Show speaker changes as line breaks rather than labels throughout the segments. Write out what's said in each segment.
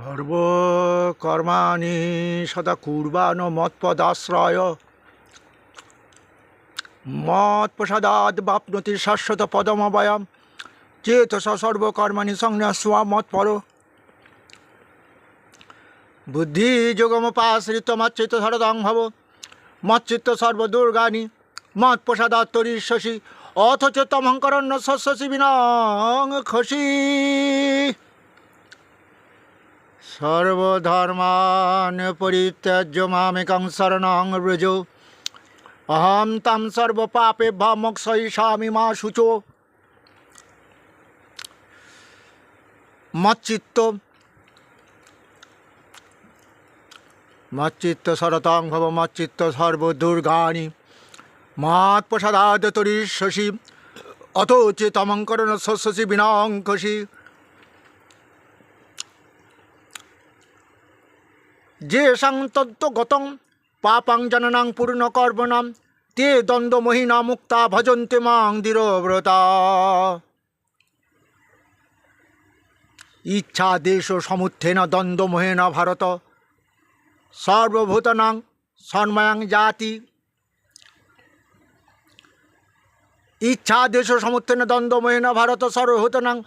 সর্বকর্মাণি সদা কুর্বাণ মৎপদাশ্রয় মৎপ্রসাদাৎ বাপ্নতি শাশ্বত পদমভয়ম চেতস সর্বকর্মাণি সংন্যাস্য মৎপর বুদ্ধি যোগমুপাশ্রিত মচ্চিত্ত শরদং ভব মচ্চিত্ত সর্বদুর্গানি মৎপ্রসাদাৎ তরিষ্যসি অথচ তমঙ্করণ্য শস্যসি বিনং খসি সর্বধর্মান পরিত্যাজ্য মামেকং শরণং ব্রজ অহম তম সর্বপাপেভ্যো মোক্ষয়িষ্যামি মা শুচো। মচ্চিত্ত শরতং ভব মচ্চিত্ত সর্বদুর্গানি মৎপ্রসাদাৎ তরিষ্যসি অথচ তমঙ্করণ্য শস্যসি বিনং খসি। যে সংতত্ত্বগতং পাপং জননাং পূর্ণকর্মণাং তে দ্বন্দ্বমোহিনা মুক্তা ভজন্তে মাং দৃঢ়ব্রতা। ইচ্ছা দেশ সমুত্থেন দ্বন্দ্বমোহেন ভারত সর্বভূতানাং সন্ময়াং জাতি। ইচ্ছা দেশ সমুত্থেন দ্বন্দ্বমোহেন ভারত সর্বভূতানাং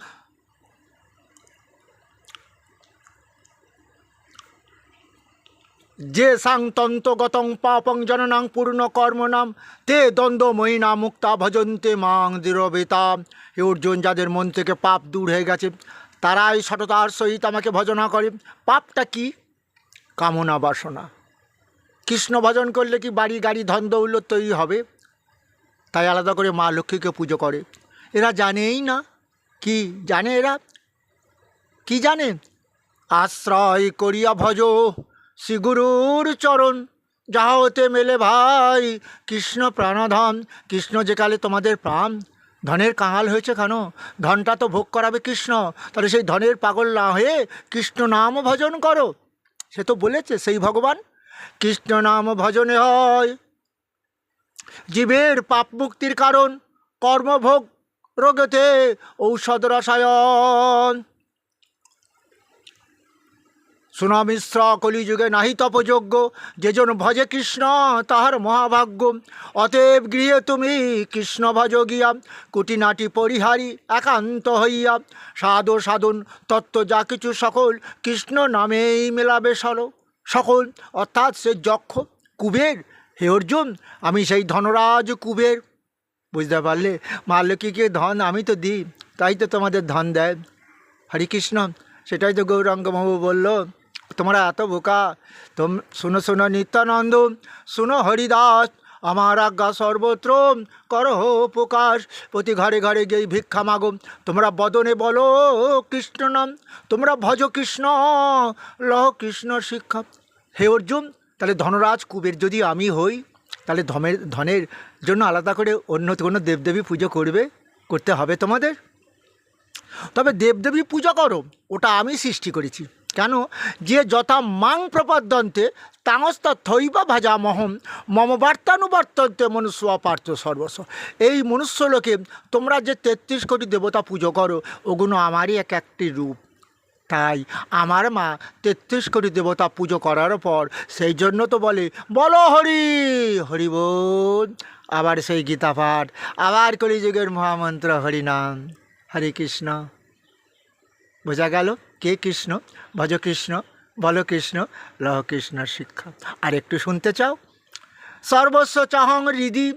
যে সাংতন্তগতং পাপং জননাং পূর্ণকর্মণাং তে দ্বন্দ্বময়ীনা মুক্তা ভজন্তে মাং দৃঢ়ব্রতা। হে অর্জুন, যাদের মন থেকে পাপ দূর হয়ে গেছে তারাই সততার সহিত আমাকে ভজনা করে। পাপটা কি? কামনা বাসনা। কৃষ্ণ ভজন করলে কি বাড়ি গাড়ি ধন দৌলত তৈরি হবে? তাই আলাদা করে মা লক্ষ্মীকে পুজো করে। এরা জানেই না। কি জানে এরা? কি জানে? আশ্রয় করিয়া ভজ শ্রী গুরুর চরণ, যাহা হতে মেলে ভাই কৃষ্ণ প্রাণধন। কৃষ্ণ যে কালে তোমাদের প্রাণ। ধনের কাঙাল হয়েছে কেন? ধনটা তো ভোগ করাবে কৃষ্ণ। তাহলে সেই ধনের পাগল না হয়ে কৃষ্ণ নাম ভজন করো। সে তো বলেছে সেই ভগবান। কৃষ্ণ নাম ভজনে হয় জীবের পাপ মুক্তির কারণ, কর্মভোগ রোগেতে ঔষধ রসায়ন। সুনামিশ্র কলিযুগে নাহি তপযোগ্য, যেজন ভজে কৃষ্ণ তাহার মহাভাগ্য। অতএব গৃহে তুমি কৃষ্ণ ভজ গিয়া, কুটিনাটি পরিহারি একান্ত হইয়া। সাধু সাধন তত্ত্ব যা কিছু সকল কৃষ্ণ নামেই মেলাবে সকল। অর্থাৎ সে যক্ষ কুবের। হে অর্জুন, আমি সেই ধনরাজ কুবের। বুঝতে পারলে? মা লক্ষ্মীকে ধন আমি তো দিই, তাই তো তোমাদের ধন দেয়। হরে কৃষ্ণ। সেটাই তো গৌরাঙ্গ বাবু বলল, তোমরা এত বোকা। শুনো শুনো নিত্যানন্দ, শুনো হরিদাস, আমার আজ্ঞা সর্বত্র করহ প্রকাশ। প্রতি ঘরে ঘরে গিয়ে ভিক্ষা মাগো, তোমরা বদনে বলো কৃষ্ণ নাম। তোমরা ভজ কৃষ্ণ, লহ কৃষ্ণ শিক্ষা। হে অর্জুন, তাহলে ধনরাজ কুবের যদি আমি হই, তাহলে ধনের জন্য আলাদা করে অন্য কোনো দেবদেবী পুজো করতে হবে তোমাদের? তবে দেবদেবী পূজা করো, ওটা আমি সৃষ্টি করেছি। কেন? যে যথা মাং প্রপদ্যন্তে তাংস্তথৈব ভাজামহম মম বার্তানুবর্তন্তে মনুষ্য পার্থ সর্বস্ব। এই মনুষ্যলোকে তোমরা যে 33 কোটি দেবতা পুজো করো, ওগুলো আমারই একটি রূপ। তাই আমার মা 33 কোটি দেবতা পুজো করার পর সেই জন্য তো বলো হরি হরি বল। আবার সেই গীতা পাঠ, আবার কলিযুগের মহামন্ত্র হরিনাম। হরে কৃষ্ণ। বোঝা গেল কে কৃষ্ণ? ভজ কৃষ্ণ, বল কৃষ্ণ, লহ কৃষ্ণ শিক্ষা। আর একটু শুনতে চাও? সর্বস্ব চাহং হৃদি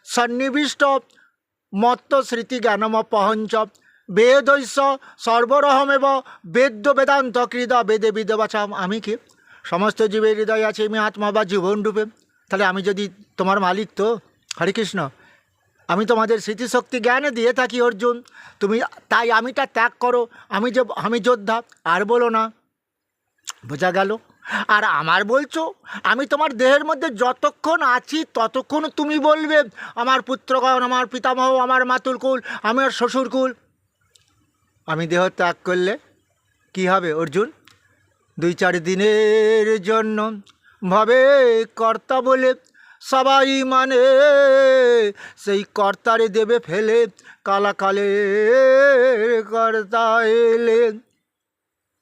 সন্নিবিষ্ট মত্ত স্মৃতি জ্ঞানমপহঞ্চ বেদৈস্য সর্বরহমেব বেদ্য বেদান্ত কৃদা বেদে বিদবাচাম। আমি কি? সমস্ত জীবের হৃদয় আছে আমি আত্মা বা জীবন রূপে। তাহলে আমি যদি তোমার মালিক, তো হরে কৃষ্ণ আমি তোমাদের স্মৃতিশক্তি জ্ঞানে দিয়ে থাকি অর্জুন। তুমি তাই আমিটা ত্যাগ করো। আমি যোদ্ধা, আর বলো না। বোঝা গেল? আর আমার বলছো, আমি তোমার দেহের মধ্যে যতক্ষণ আছি ততক্ষণ তুমি বলবে আমার পুত্রগণ, আমার পিতামহ, আমার মাতুলকুল, আমার শ্বশুরকুল। আমি দেহ ত্যাগ করলে কি হবে অর্জুন? 2-4 দিনের জন্য ভাবে কর্তা বলে সবাই মানে সেই কর্তারে দেবে ফেলে, কালাকালে কর্তা এলে।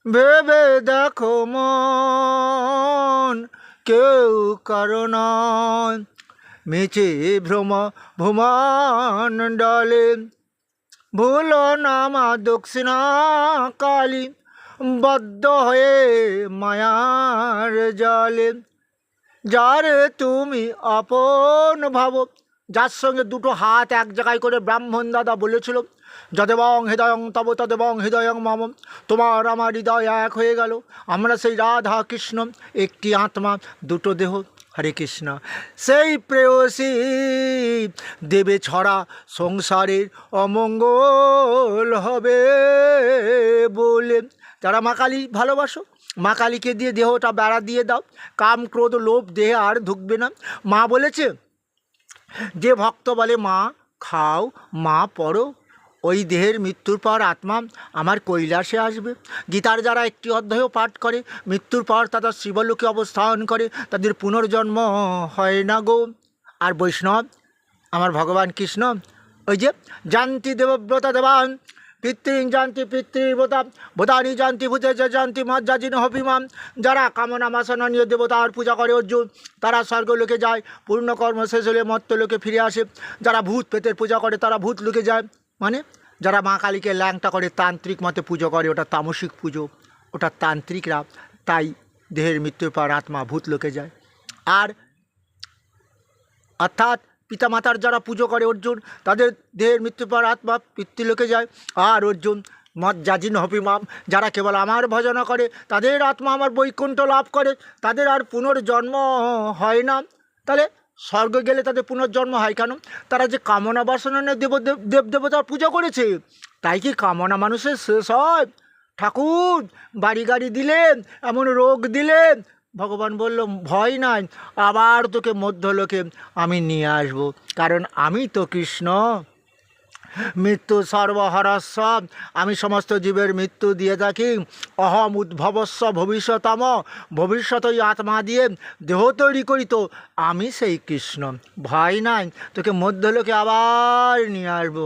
ভেবে দেখো মন, কেউ কারণ মিছে ভ্রম ভুমান ডালে, ভুলো না মা দক্ষিণা কালী, বদ্ধ হয়ে মায়ার জালে। যারে তুমি আপন ভাবো, যার সঙ্গে দুটো হাত এক জায়গায় করে ব্রাহ্মণ দাদা বলেছিল, যদেবং হৃদয়ং তব তদেবং হৃদয়ং মম, তোমার আমার হৃদয় এক হয়ে গেল, আমরা সেই রাধা কৃষ্ণ, একটি আত্মা দুটো দেহ। হরে কৃষ্ণ। সেই প্রেয়সী দেবে ছড়া, সংসারের অমঙ্গল হবে বলে। যারা মা কালী ভালোবাসো, মা কালীকে দিয়ে দেহটা বেড়া দিয়ে দাও, কাম ক্রোধ লোভ দেহে আর ঢুকবে না। মা বলেছে, যে ভক্ত বলে মা খাও মা পড়ো, ওই দেহের মৃত্যুর পর আত্মা আমার কৈলাসে আসবে। গীতার যারা একটি অধ্যায়ও পাঠ করে, মৃত্যুর পর তারা শিবলোকে অবস্থান করে, তাদের পুনর্জন্ম হয় না গো। আর বৈষ্ণব আমার ভগবান কৃষ্ণ, ওই যে জানতি দেবব্রতা দেবান, পিতৃং জানতি পিতৃব্রতা, ভূতানি জানতি ভূতে জানতি মজ্জাজিন হবিমাম। যারা কামনা বাসনা নিয়ে দেবতার পূজা করে অর্জুন, তারা স্বর্গলোকে যায়, পূর্ণকর্ম শেষ হলে মর্ত্যলোকে ফিরে আসে। যারা ভূত প্রেতের পূজা করে তারা ভূত লোকে যায়। মানে যারা মা কালীকে ল্যাংটা করে তান্ত্রিক মতে পুজো করে, ওটা তামসিক পুজো, ওটা তান্ত্রিকরা, তাই দেহের মৃত্যুর পর আত্মা ভূত লোকে যায়। আর অর্থাৎ পিতামাতার যারা পুজো করে অর্জুন, তাদের দেহের মৃত্যুর পর আত্মা পিতৃলোকে যায়। আর অর্জুন মজ্জাজিন হপিমাম, যারা কেবল আমার ভজনা করে, তাদের আত্মা আমার বৈকুণ্ঠ লাভ করে, তাদের আর পুনর্জন্ম হয় না। তাহলে স্বর্গ গেলে তাদের পুনর্জন্ম হয় কেন? তারা যে কামনা বাসনা নিয়ে দেবতার পূজা করেছে, তাই কি কামনা মানুষের শেষ হয়? ঠাকুর বাড়ি গাড়ি দিলেন, এমন রোগ দিলেন, ভগবান বলল ভয় নাই, আবার তোকে মধ্যলোকে আমি নিয়ে আসবো, কারণ আমি তো কৃষ্ণ। মৃত্যু সর্বহরস্ব, আমি সমস্ত জীবের মৃত্যু দিয়ে থাকি। অহম উদ্ভবস্ব ভবিষ্যতম, ভবিষ্যৎ ওই আত্মা দিয়ে দেহ তৈরি করি, তো আমি সেই কৃষ্ণ। ভয় নাই, তোকে মধ্যলোকে আবার নিয়ে আসবো।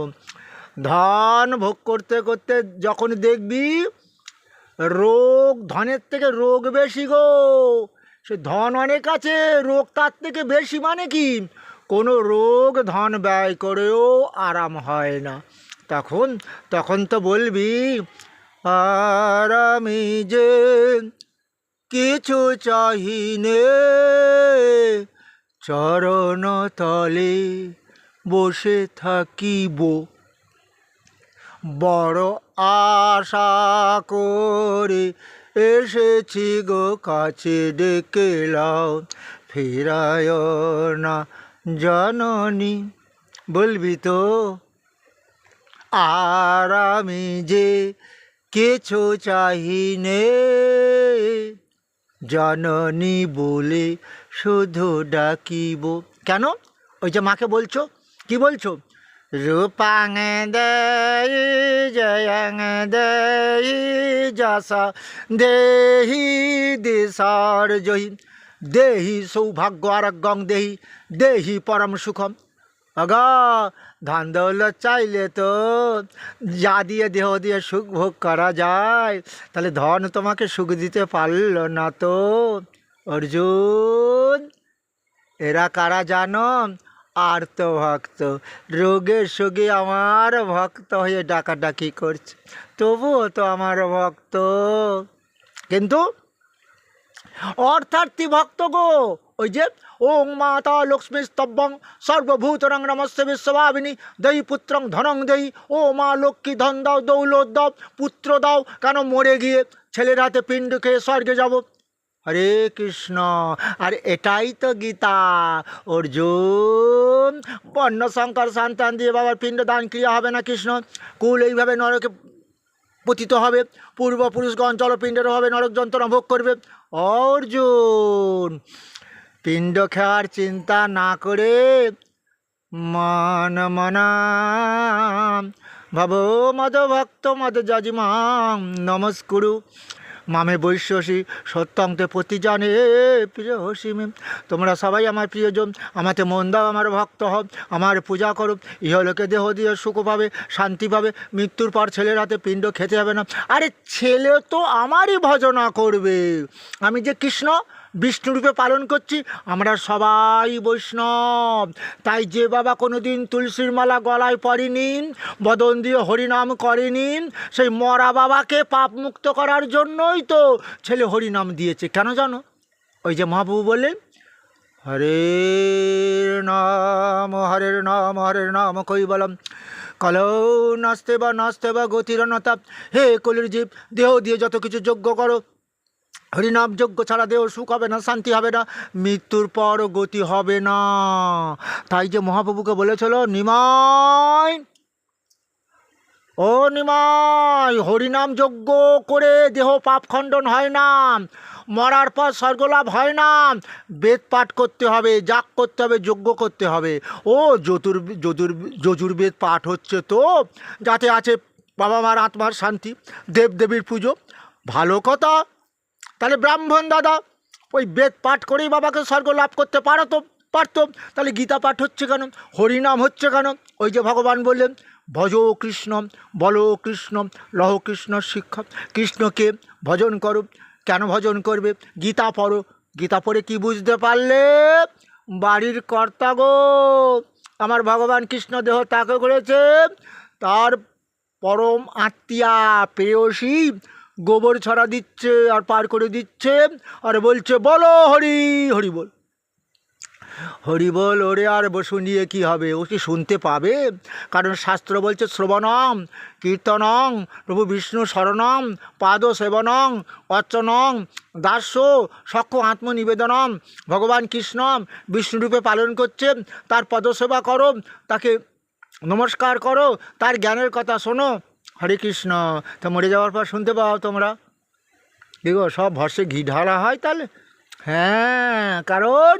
ধন ভোগ করতে করতে যখন দেখবি রোগ, ধনের থেকে রোগ বেশি গো, সে ধন অনেক আছে, রোগ তার থেকে বেশি, মানে কি কোনো রোগ ধন ব্যয় করেও আরাম হয় না। তখন তখন তো বলবি, আর আমি যে কিছু চাহিনে, চরণ তলে বসে থাকিব, বড় আশা করে এসেছি গো কাছে, ডেকে লাও ফেরায় না জননী। বলবি তো, আর আমি যে কিছু চাহিনে, জননী বলে শুধু ডাকিব। কেন? ওই যে মাকে বলছো, কি বলছো? রূপাং দেহি জয়ং দেহি যশ দেহি দিশার জহি, দেহি সৌভাগ্য আরোগ্যং দেহি, দেহি পরম সুখম। আগা ধান দৌলত চাইলে তো যা দিয়ে দেহ দিয়ে সুখ ভোগ করা যায়, তাহলে ধন তোমাকে সুখ দিতে পারল না তো। অর্জুন, এরা কারা জানো? আর্ত ভক্ত, রোগের সোগে আমার ভক্ত হয়ে ডাকাডাকি করছে, তবুও তো আমার ভক্ত। কিন্তু অর্থার্থী ভক্ত গো, ওই যে ওং মাতা লক্ষ্মী স্তব্যং সর্বভূতরং নমস্তে বিশ্বভাবিনী, দেই পুত্রং ধনং দেই, ও মা লক্ষ্মী ধন দাও, দৌলত দাও, পুত্র দাও, কেন মরে গিয়ে ছেলের হাতে পিণ্ড খেয়ে স্বর্গে যাব। হরে কৃষ্ণ। আর এটাই তো গীতা। অর্জুন, বর্ণ সংকর সন্তান দিয়ে বাবার পিণ্ড দান ক্রিয়া হবে না কৃষ্ণ, কুল এইভাবে নরকে পতিত হবে, পূর্বপুরুষগণ জলপিণ্ডের হবে নরক যন্ত্রণা ভোগ করবে। অর্জুন, পিণ্ড খাওয়ার চিন্তা না করে মন মনাম ভব মদ ভক্ত মদ যজমাম নমস্কুরু, মামে বৈশ্যসী সত্যংতে প্রতি জানে প্রিয় হসিমে। তোমরা সবাই আমার প্রিয়জন, আমাতে মন দাও, আমার ভক্ত হও, আমার পূজা করো, ইহলোকে দেহ দিয়ে সুখ পাবে, শান্তি পাবে, মৃত্যুর পর ছেলের হাতে পিণ্ড খেতে হবে না। আরে ছেলে তো আমারই ভজনা করবে, আমি যে কৃষ্ণ বিষ্ণুরূপে পালন করছি, আমরা সবাই বৈষ্ণব। তাই যে বাবা কোনো দিন তুলসীর মালা গলায় পরেনি, বদন দিয়ে হরিনাম করেনি, সেই মরা বাবাকে পাপ মুক্ত করার জন্যই তো ছেলে হরিনাম দিয়েছে। কেন জানো? ওই যে মহাপ্রভু বললেন, হরের নাম হরের নাম হরের নাম কৈবলম কলৌ নাস্তে বা গতিরনতা। হে কলির জীব, দেহ দিয়ে যত কিছু যজ্ঞ করো, হরিনাম যজ্ঞ ছাড়া দেহ সুখ হবে না, শান্তি হবে না, মৃত্যুর পর গতি হবে না। তাই যে মহাপ্রভুকে বলেছিল, নিমাই ও নিমাই, হরিনাম যজ্ঞ করে দেহ পাপ খণ্ডন হয় না, মরার পর স্বর্গলাভ হয় না, বেদ পাঠ করতে হবে, যাগ করতে হবে, যজ্ঞ করতে হবে। ও যজুর্বেদ পাঠ হচ্ছে তো, যাতে আছে বাবা মার আত্মার শান্তি, দেবদেবীর পুজো, ভালো কথা। তাহলে ব্রাহ্মণ দাদা ওই বেদ পাঠ করেই বাবাকে স্বর্গ লাভ করতে পারতো, তাহলে গীতা পাঠ হচ্ছে কেন, হরিনাম হচ্ছে কেন? ওই যে ভগবান বললেন, ভজ কৃষ্ণ বলো কৃষ্ণ লহ কৃষ্ণ শিক্ষা। কৃষ্ণকে ভজন করো। কেন ভজন করবে? গীতা পড়ো। গীতা পড়ে কি বুঝতে পারলে? বাড়ির কর্তা গো, আমার ভগবান কৃষ্ণ দেহ ত্যাগ করেছে, তার পরম আত্মীয়া প্রেয়সী গোবর ছড়া দিচ্ছে আর পার করে দিচ্ছে, আর বলছে বলো হরি হরি বল, হরি বল। ওরে আর শুনিয়ে কি হবে? ও কি শুনতে পাবে? কারণ শাস্ত্র বলছে, শ্রবণং কীর্তনং প্রভু বিষ্ণু শরণং পাদ সেবনং অর্চনং দাস্য সক্ষ আত্মনিবেদনম। ভগবান কৃষ্ণ বিষ্ণুরূপে পালন করছে, তার পদসেবা করো, তাকে নমস্কার করো, তার জ্ঞানের কথা শোনো। হরে কৃষ্ণ। তা মরে যাওয়ার পর শুনতে পাও তোমরা? দেখো সব ভরসে ঘি ঢালা হয় তাহলে? হ্যাঁ, কারণ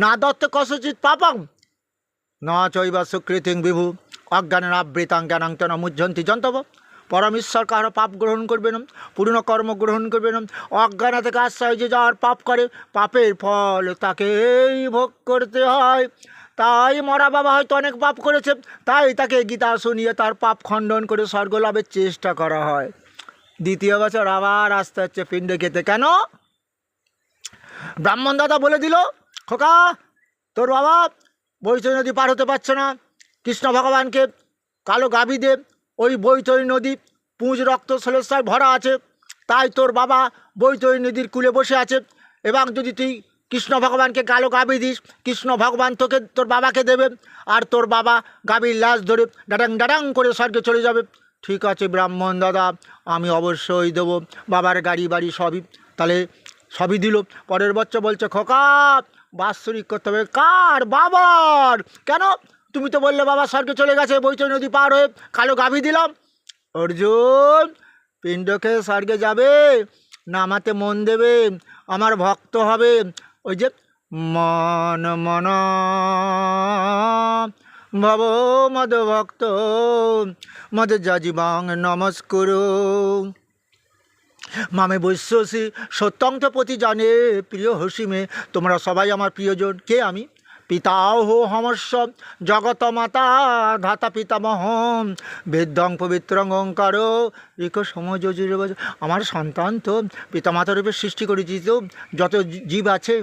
না দত্ত কসচিৎ পাপং না চৈবা সুকৃতিং বিভু অজ্ঞানের আবৃতাং জ্ঞানাং তেন মুহ্যন্তি জন্তব। পরমেশ্বর কারো পাপ গ্রহণ করবে না, পূর্ণ কর্ম গ্রহণ করবে না। অজ্ঞানা থেকে আশ্রয় যে যার পাপ করে, পাপের ফল তাকেই ভোগ করতে হয়। তাই মরা বাবা হয়তো অনেক পাপ করেছে, তাই তাকে গীতা শুনিয়ে তার পাপ খণ্ডন করে স্বর্গ লাভের চেষ্টা করা হয়। দ্বিতীয় বছর আবার আসতে হচ্ছে পিণ্ড খেতে। কেন? ব্রাহ্মণ দাদা বলে দিল, খোকা তোর বাবা বৈতরণী নদী পার হতে পারছে না, কৃষ্ণ ভগবানকে কালো গাভী দে, ওই বৈতরণী নদী পুঁজ রক্ত শ্লেষায় ভরা আছে, তাই তোর বাবা বৈতরণী নদীর কূলে বসে আছে। এবং যদি তুই কৃষ্ণ ভগবানকে কালো গাভী দিস, কৃষ্ণ ভগবান তোকে তোর বাবাকে দেবে, আর তোর বাবা গাভীর লাশ ধরে ডাডাং ডাডাং করে স্বর্গে চলে যাবে। ঠিক আছে ব্রাহ্মণ দাদা, আমি অবশ্যই দেবো, বাবার গাড়ি বাড়ি সবই। তাহলে সবই দিল। পরের বছর বলছে, খোকা বাৎসরিক করতে হবে। কার? বাবার। কেন? তুমি তো বললে বাবা স্বর্গে চলে গেছে, বৈতরণী নদী পার হয়ে, কালো গাভী দিলাম। অর্জুন পিণ্ড খেয়ে স্বর্গে যাবে, নামাতে মন দেবে, আমার ভক্ত হবে। ওই যে মন মন ভব মদ ভক্ত মদ যাজিবাং নমস্কুরু মামে বৈশ্যসী সত্যংতে প্রতি জানে প্রিয় হসিমে। তোমরা সবাই আমার প্রিয়জন। কে আমি? পিতাহ হমস্য জগত মাতা ধাতা পিতামহ বেদং পবিত্রং ওঙ্কার রেখ সমযোজির। আমার সন্তান তো পিতামাতা রূপে সৃষ্টি করেছি, তো যত জীব আছে,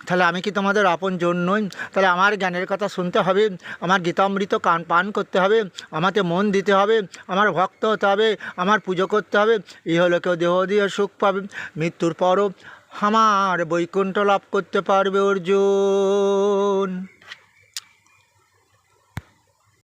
তাহলে আমি কি তোমাদের আপনজন নই? তাহলে আমার জ্ঞানের কথা শুনতে হবে, আমার গীতামৃত পান করতে হবে, আমাকে মন দিতে হবে, আমার ভক্ত হতে হবে, আমার পুজো করতে হবে। ইহলোকেও দেহ দিয়ে সুখ পাবে, মৃত্যুর পরও আমার বৈকুণ্ঠ লাভ করতে পারবে অর্জুন।